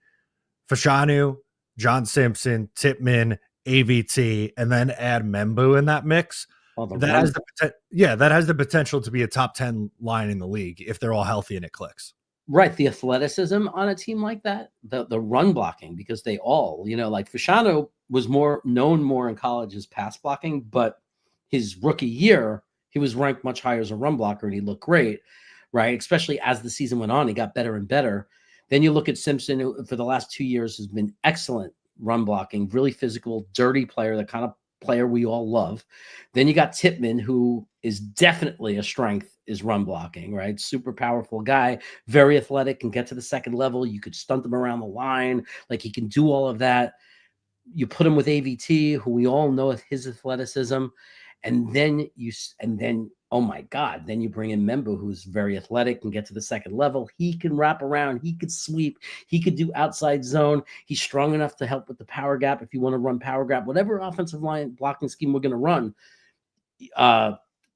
Fashanu, John Simpson, Tippmann, AVT, and then add Membu in that mix? That has the potential to be a top 10 line in the league if they're all healthy and it clicks. Right. The athleticism on a team like that, the run blocking, because they all, like Fashanu was known in college as pass blocking, but his rookie year, he was ranked much higher as a run blocker and he looked great, right? Especially as the season went on, he got better and better. Then you look at Simpson, who for the last 2 years has been excellent run blocking, really physical, dirty player, the kind of player we all love. Then you got Tippmann, who is definitely a strength, is run blocking, right? Super powerful guy, very athletic, can get to the second level. You could stunt him around the line. Like, he can do all of that. You put him with AVT, who we all know his athleticism. And then oh my God, then you bring in Membu, who's very athletic and get to the second level. He can wrap around. He could sweep. He could do outside zone. He's strong enough to help with the power gap if you want to run power gap. Whatever offensive line blocking scheme we're going to run,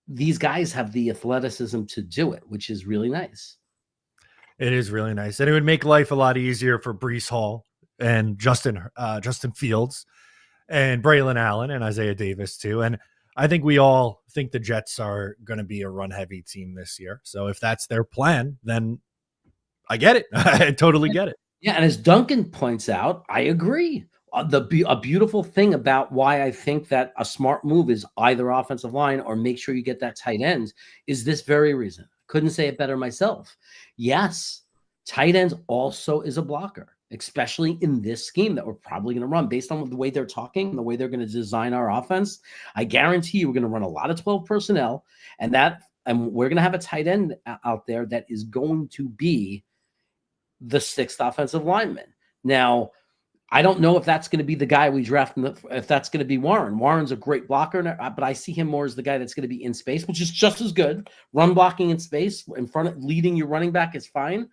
these guys have the athleticism to do it, which is really nice. It is really nice. And it would make life a lot easier for Breece Hall and Justin Fields and Braylon Allen and Isaiah Davis too. And I think we all think the Jets are going to be a run-heavy team this year. So if that's their plan, then I get it. I totally get it. Yeah, and as Duncan points out, I agree. A beautiful thing about why I think that a smart move is either offensive line or make sure you get that tight end is this very reason. Couldn't say it better myself. Yes, tight ends also is a blocker, especially in this scheme that we're probably going to run based on the way they're talking, the way they're going to design our offense. I guarantee you we're going to run a lot of 12 personnel, and we're going to have a tight end out there that is going to be the sixth offensive lineman. Now, I don't know if that's going to be the guy we draft, if that's going to be Warren. Warren's a great blocker, but I see him more as the guy that's going to be in space, which is just as good. Run blocking in space, in front of leading your running back is fine.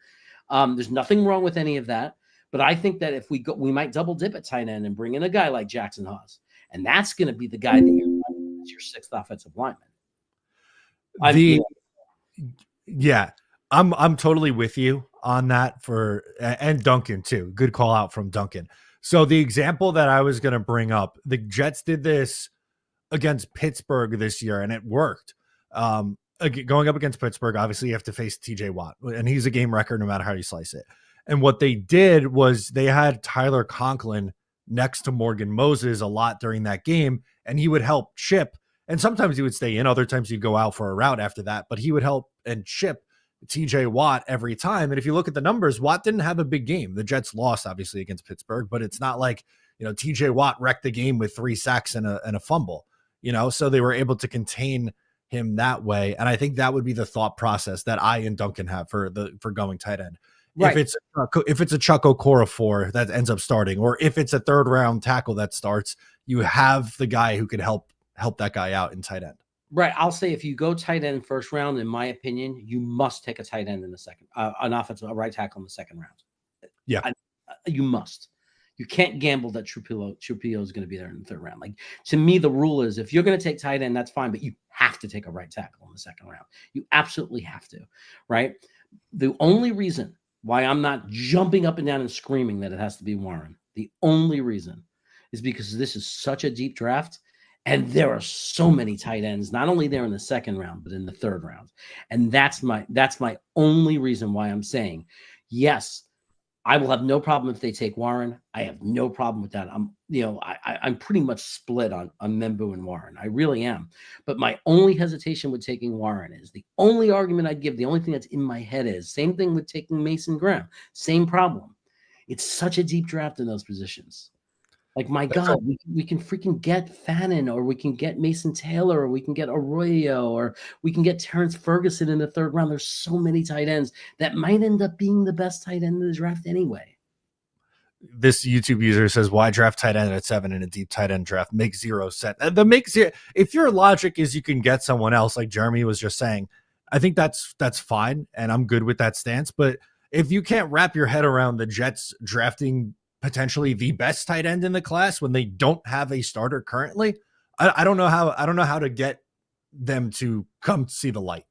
There's nothing wrong with any of that. But I think that if we might double dip at tight end and bring in a guy like Jackson Haas, and that's going to be the guy that you're running as your sixth offensive lineman. I'm totally with you on that and Duncan too. Good call out from Duncan. So the example that I was going to bring up, the Jets did this against Pittsburgh this year and it worked. Going up against Pittsburgh, obviously you have to face TJ Watt and he's a game wrecker no matter how you slice it. And what they did was they had Tyler Conklin next to Morgan Moses a lot during that game, and he would help chip. And sometimes he would stay in, other times he'd go out for a route after that, but he would help and chip TJ Watt every time. And if you look at the numbers, Watt didn't have a big game. The Jets lost obviously against Pittsburgh, but it's not like, TJ Watt wrecked the game with 3 sacks and a fumble, so they were able to contain him that way. And I think that would be the thought process that I and Duncan have for going tight end. Right. If it's a Chuck Okorafor that ends up starting, or if it's a third round tackle that starts, you have the guy who could help that guy out in tight end. Right. I'll say if you go tight end first round, in my opinion, you must take a tight end in the second, a right tackle in the second round. Yeah. You must. You can't gamble that Trujillo is going to be there in the third round. Like, to me, the rule is if you're going to take tight end, that's fine, but you have to take a right tackle in the second round. You absolutely have to. Right. The only reason why I'm not jumping up and down and screaming that it has to be Warren, the only reason is because this is such a deep draft and there are so many tight ends, not only there in the second round, but in the third round. And that's my only reason why I'm saying, yes, I will have no problem if they take Warren. I have no problem with that. I'm pretty much split on Membu and Warren. I really am. But my only hesitation with taking Warren is the only argument I'd give. The only thing that's in my head is same thing with taking Mason Graham. Same problem. It's such a deep draft in those positions. Like, my God, we can freaking get Fannin, or we can get Mason Taylor, or we can get Arroyo, or we can get Terrence Ferguson in the third round. There's so many tight ends that might end up being the best tight end in the draft anyway. This YouTube user says, why draft tight end at 7 in a deep tight end draft? Makes zero sense. If your logic is you can get someone else, like Jeremy was just saying, I think that's fine, and I'm good with that stance. But if you can't wrap your head around the Jets drafting potentially the best tight end in the class when they don't have a starter currently, I don't know how to get them to come see the light.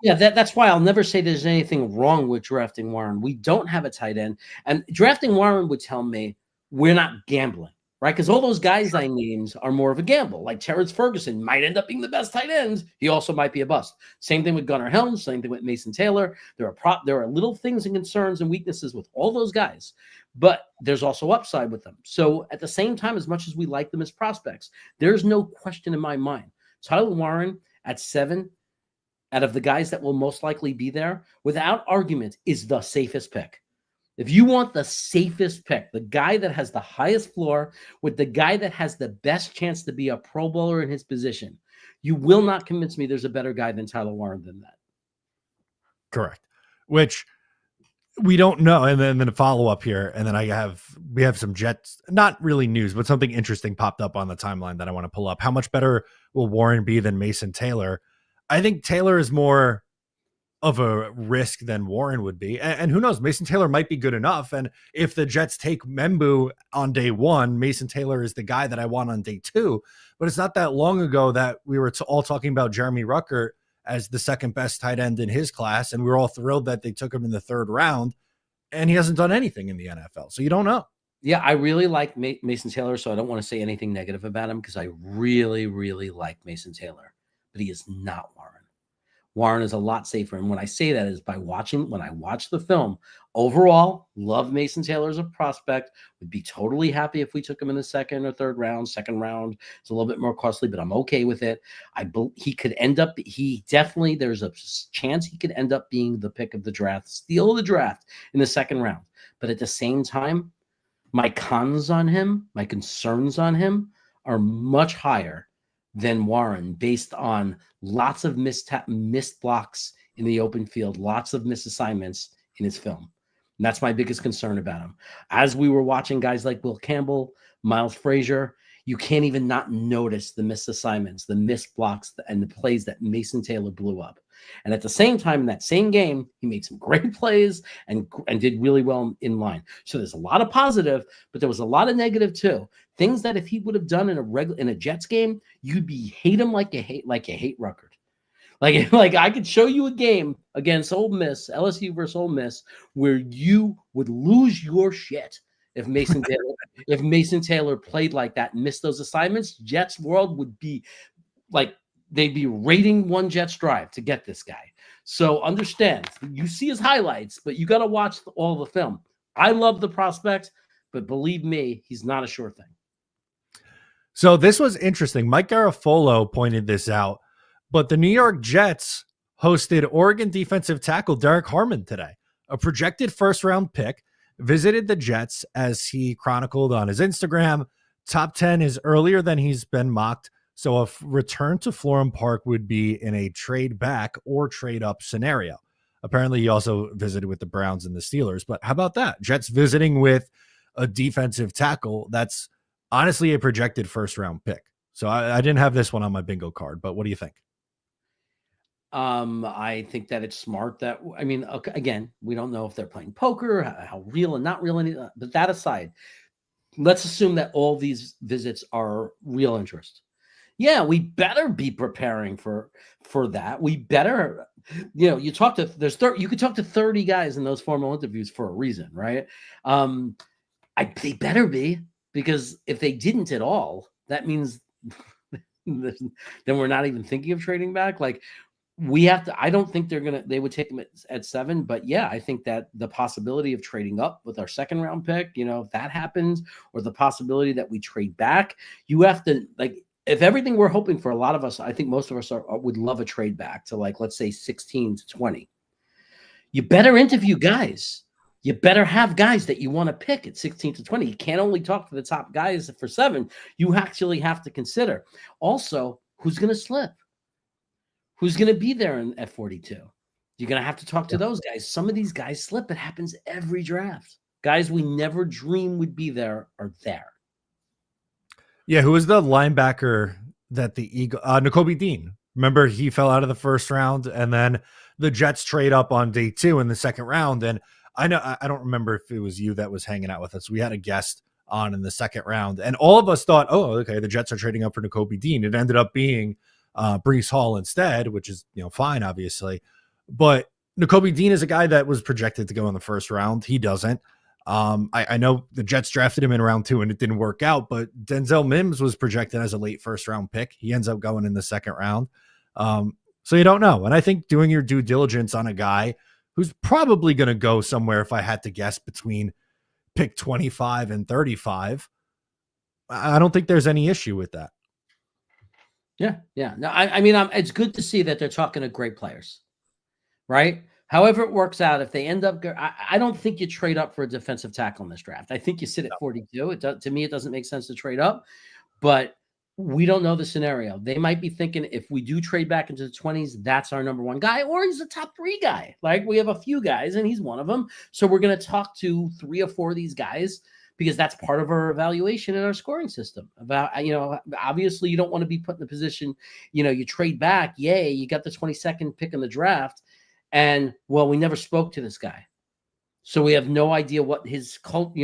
Yeah, that's why I'll never say there's anything wrong with drafting Warren. We don't have a tight end, and drafting Warren would tell me we're not gambling, right? Because all those guys I named are more of a gamble. Like Terrence Ferguson might end up being the best tight end. He also might be a bust. Same thing with Gunnar Helms. Same thing with Mason Taylor. There are little things and concerns and weaknesses with all those guys, but there's also upside with them. So at the same time, as much as we like them as prospects, there's no question in my mind. Tyler Warren at 7. Out of the guys that will most likely be there, without argument, is the safest pick. If you want the safest pick, the guy that has the highest floor with the guy that has the best chance to be a Pro Bowler in his position, you will not convince me there's a better guy than Tyler Warren than that. Correct. Which we don't know. And then a follow up here. And then we have some Jets, not really news, but something interesting popped up on the timeline that I want to pull up. How much better will Warren be than Mason Taylor? I think Taylor is more of a risk than Warren would be. And who knows, Mason Taylor might be good enough. And if the Jets take Membu on day 1, Mason Taylor is the guy that I want on day 2. But it's not that long ago that we were all talking about Jeremy Ruckert as the second best tight end in his class. And we were all thrilled that they took him in the 3rd round. And he hasn't done anything in the NFL. So you don't know. Yeah, I really like Mason Taylor. So I don't want to say anything negative about him because I really, really like Mason Taylor. But he is not Warren. Warren is a lot safer. And when I say that is when I watch the film, overall, love Mason Taylor as a prospect, would be totally happy if we took him in the 2nd or 3rd round. 2nd round, it's a little bit more costly, but I'm okay with it. He could end up, there's a chance he could end up being the pick of the draft, steal of the draft in the 2nd round. But at the same time, my concerns on him are much higher than Warren based on lots of missed blocks in the open field, lots of misassignments in his film. And that's my biggest concern about him. As we were watching guys like Will Campbell, Miles Frazier, you can't even not notice the missed assignments, the missed blocks, and the plays that Mason Taylor blew up. And at the same time, in that same game, he made some great plays and did really well in line. So there's a lot of positive, but there was a lot of negative too. Things that if he would have done in a Jets game, you'd hate him like you hate Ruckert. Like I could show you a game against Ole Miss, LSU versus Ole Miss, where you would lose your shit if Mason Taylor played like that and missed those assignments. Jets world would be like, they'd be rating one Jets drive to get this guy. So understand, you see his highlights, but you got to watch all the film. I love the prospect, but believe me, he's not a sure thing. So this was interesting. Mike Garafolo pointed this out, but the New York Jets hosted Oregon defensive tackle Derek Harmon today, a projected 1st-round pick, visited the Jets as he chronicled on his Instagram. Top 10 is earlier than he's been mocked. So a return to Florham Park would be in a trade back or trade up scenario. Apparently, he also visited with the Browns and the Steelers. But how about that? Jets visiting with a defensive tackle. That's honestly a projected 1st-round pick. So I didn't have this one on my bingo card, but what do you think? I think that it's smart okay, again, we don't know if they're playing poker, how real and not real, but that aside, let's assume that all these visits are real interest. Yeah, we better be preparing for that. We better, you could talk to 30 guys in those formal interviews for a reason, right? They better be, because if they didn't at all, that means then we're not even thinking of trading back. Like, we have to, I don't think they would take them at 7, but yeah, I think that the possibility of trading up with our 2nd-round pick, if that happens, or the possibility that we trade back, you have to, like, if everything we're hoping for, a lot of us, I think most of us would love a trade back to, like, let's say 16 to 20. You better interview guys. You better have guys that you want to pick at 16 to 20. You can't only talk to the top guys for 7. You actually have to consider also who's going to slip. Who's going to be there at 42? You're going to have to talk to those guys. Some of these guys slip. It happens every draft. Guys we never dreamed would be there are there. Yeah, who was the linebacker that the Eagle, N'Kobe Dean? Remember, he fell out of the first round, and then the Jets trade up on day 2 in the second round. And I know, I don't remember if it was you that was hanging out with us. We had a guest on in the second round, and all of us thought, oh, okay, the Jets are trading up for N'Kobe Dean. It ended up being Breece Hall instead, which is, fine, obviously. But N'Kobe Dean is a guy that was projected to go in the first round. He doesn't. I know the Jets drafted him in round 2 and it didn't work out, but Denzel Mims was projected as a late first round pick. He ends up going in the second round. So you don't know. And I think doing your due diligence on a guy who's probably going to go somewhere, if I had to guess, between pick 25 and 35, I don't think there's any issue with that. Yeah. No, I mean, it's good to see that they're talking to great players, right? However it works out, if they end up, I don't think you trade up for a defensive tackle in this draft. I think you sit at 42. To me, it doesn't make sense to trade up, but we don't know the scenario. They might be thinking if we do trade back into the 20s, that's our number 1 guy, or he's a top 3 guy. Like we have a few guys and he's one of them. So we're going to talk to 3 or 4 of these guys because that's part of our evaluation in our scoring system. About, obviously you don't want to be put in the position, you trade back. Yay, you got the 22nd pick in the draft. And well, we never spoke to this guy. So we have no idea what his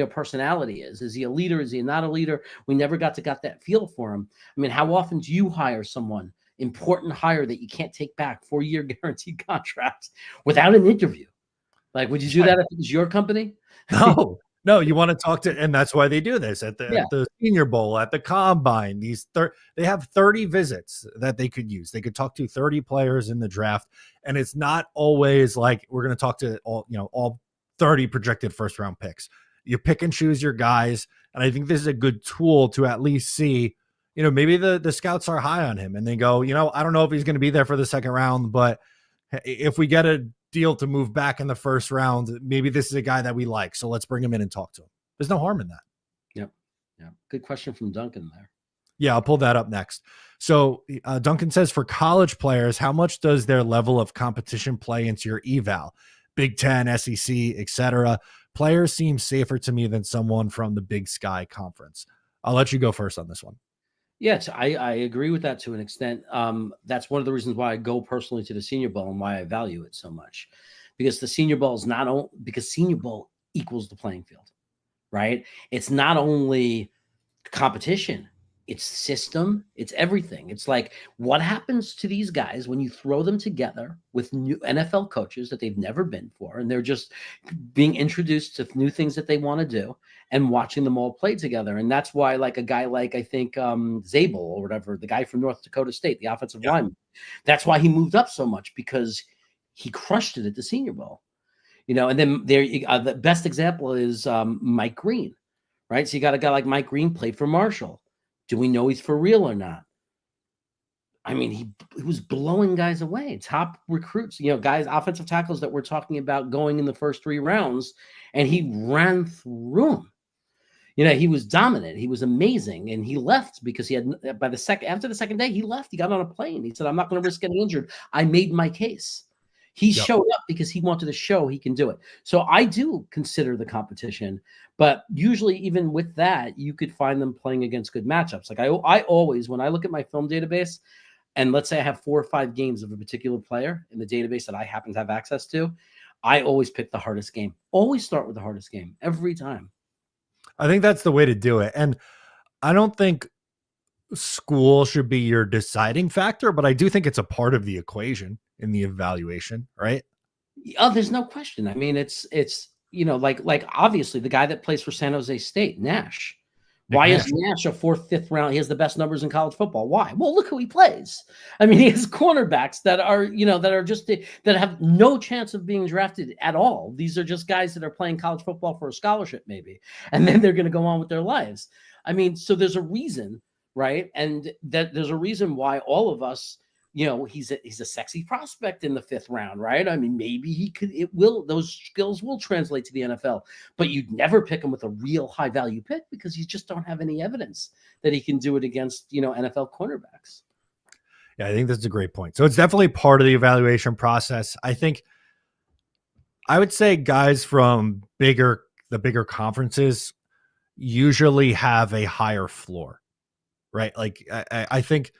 personality is. Is he a leader? Is he not a leader? We never got that feel for him. I mean, how often do you hire someone, important hire that you can't take back, 4-year guaranteed contract without an interview? Like, would you do that if it was your company? No, you want to talk to, and that's why they do this at the Senior Bowl, at the Combine. They have 30 visits that they could use. They could talk to 30 players in the draft, and it's not always like we're going to talk to all 30 projected first round picks. You pick and choose your guys, and I think this is a good tool to at least see, maybe the scouts are high on him, and they go, I don't know if he's going to be there for the second round, but if we get a deal to move back in the first round, maybe this is a guy that we like, so let's bring him in and talk to him. There's no harm in that. Yep. Good question from Duncan there. Yeah, I'll pull that up next. So Duncan says, for college players, how much does their level of competition play into your eval? Big Ten, SEC, etc. Players seem safer to me than someone from the Big Sky Conference. I'll let you go first on this one. Yes, I agree with that to an extent. That's one of the reasons why I go personally to the Senior Bowl and why I value it so much, because the Senior Bowl is not only because Senior Bowl equals the playing field, right? It's not only competition, it's system, it's everything. It's like, what happens to these guys when you throw them together with new NFL coaches that they've never been for, and they're just being introduced to new things that they want to do, and watching them all play together. And that's why, like, a guy like, I think, Zabel or whatever, the guy from North Dakota State, the offensive lineman, that's why he moved up so much, because he crushed it at the Senior Bowl. And then the best example is Mike Green, right? So you got a guy like Mike Green, played for Marshall. Do we know he's for real or not? I mean, he was blowing guys away, top recruits, guys, offensive tackles that we're talking about going in the first 3 rounds, and he ran through them. He was dominant. He was amazing, and he left because he had, after the second day, he left. He got on a plane. He said, "I'm not going to risk getting injured. I made my case." He showed up because he wanted to show he can do it. So I do consider the competition, but usually even with that, you could find them playing against good matchups. Like I always, when I look at my film database, and let's say I have 4 or 5 games of a particular player in the database that I happen to have access to, I always pick the hardest game. Always start with the hardest game every time. I think that's the way to do it. And I don't think school should be your deciding factor, but I do think it's a part of the equation in the evaluation, right? Oh, there's no question. I mean, it's like obviously the guy that plays for San Jose State, Nash. Why is Nash a 4th, 5th round? He has the best numbers in college football. Why? Well, look who he plays. I mean, he has cornerbacks that are, that have no chance of being drafted at all. These are just guys that are playing college football for a scholarship, maybe, and then they're going to go on with their lives. I mean, so there's a reason, right? And that there's a reason why all of us, he's a sexy prospect in the 5th round, right? I mean, maybe those skills will translate to the NFL, but you'd never pick him with a real high value pick because you just don't have any evidence that he can do it against, NFL cornerbacks. Yeah, I think that's a great point. So it's definitely part of the evaluation process. I think I would say guys from bigger the bigger conferences usually have a higher floor, right? Like I think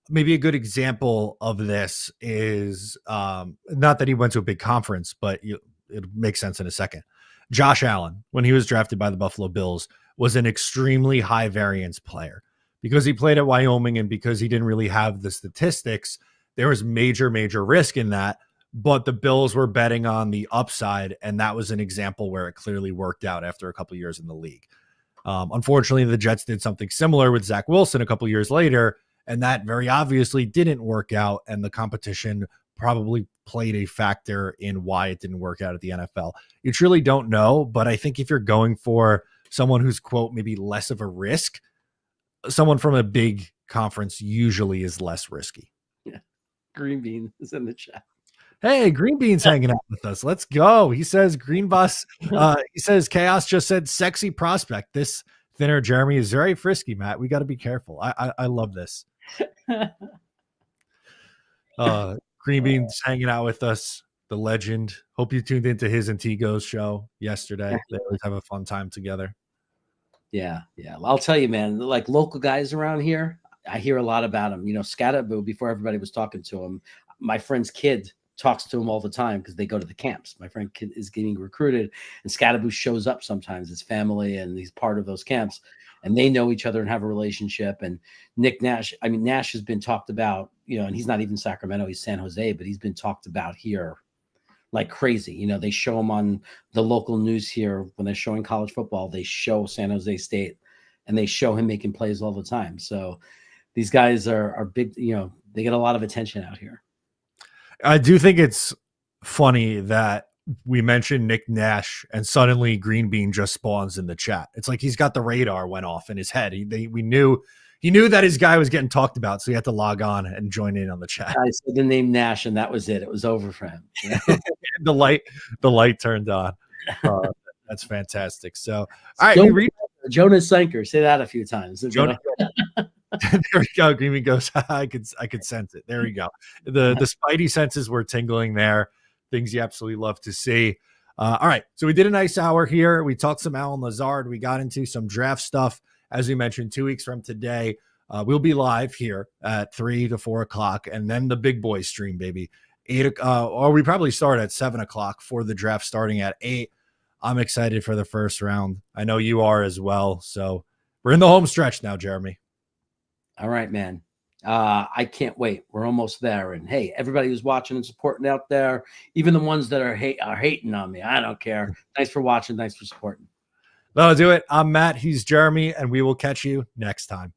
maybe a good example of this is not that he went to a big conference, but it makes sense in a second. Josh Allen, when he was drafted by the Buffalo Bills, was an extremely high variance player because he played at Wyoming and because he didn't really have the statistics. There was major risk in that, but the Bills were betting on the upside, and that was an example where it clearly worked out after a couple of years in the league. Unfortunately, the Jets did something similar with Zach Wilson a couple of years later, and that very obviously didn't work out, and the competition probably played a factor in why it didn't work out at the NFL. You truly don't know, but I think if you're going for someone who's, quote, maybe less of a risk, someone from a big conference usually is less risky. Yeah. Green Bean is in the chat. Hey, Green Bean's hanging out with us. Let's go. He says, Green Bus, he says, Chaos just said sexy prospect. This thinner Jeremy is very frisky, Matt. We got to be careful. I love this. Green Bean's hanging out with us, the legend. Hope you tuned into his and 𝐒𝐿𝐫𝐞𝐿 show yesterday. They always have a fun time together. Yeah. I'll tell you, man, like local guys around here, I hear a lot about him. You know, 𝐿𝐫𝐞𝐿, before everybody was talking to him, my friend's kid talks to him all the time because they go to the camps. My friend kid is getting recruited, and 𝐿𝐫𝐿 shows up sometimes. His family, and he's part of those camps, and they know each other and have a relationship. And Nick Nash, I mean, Nash has been talked about, you know, and he's not even Sacramento, he's San Jose, but he's been talked about here like crazy. You know, they show him on the local news here when they're showing college football. They show San Jose State, and they show him making plays all the time. So these guys are big. You know, they get a lot of attention out here. I do think it's funny that we mentioned Nick Nash and suddenly Green Bean just spawns in the chat. It's like he's got the radar went off in his head. He knew that his guy was getting talked about, so he had to log on and join in on the chat. I said the name Nash, and that was it. It was over for him. the light turned on. That's fantastic. So, all right, Jonas Senker. Say that a few times. There we go. Green Bean goes, I could sense it. There we go. The spidey senses were tingling there. Things you absolutely love to see. All right. So we did a nice hour here. We talked some Allen Lazard. We got into some draft stuff. As we mentioned, 2 weeks from today, we'll be live here at 3 to 4 o'clock, and then the big boy stream, baby. 8 or we probably start at 7 o'clock for the draft starting at 8. I'm excited for the first round. I know you are as well. So we're in the home stretch now, Jeremy. All right, man. I can't wait. We're almost there. And hey, everybody who's watching and supporting out there, even the ones that are hating on me, I don't care. Thanks for watching. Thanks for supporting. That'll do it. I'm Matt. He's Jeremy, and we will catch you next time.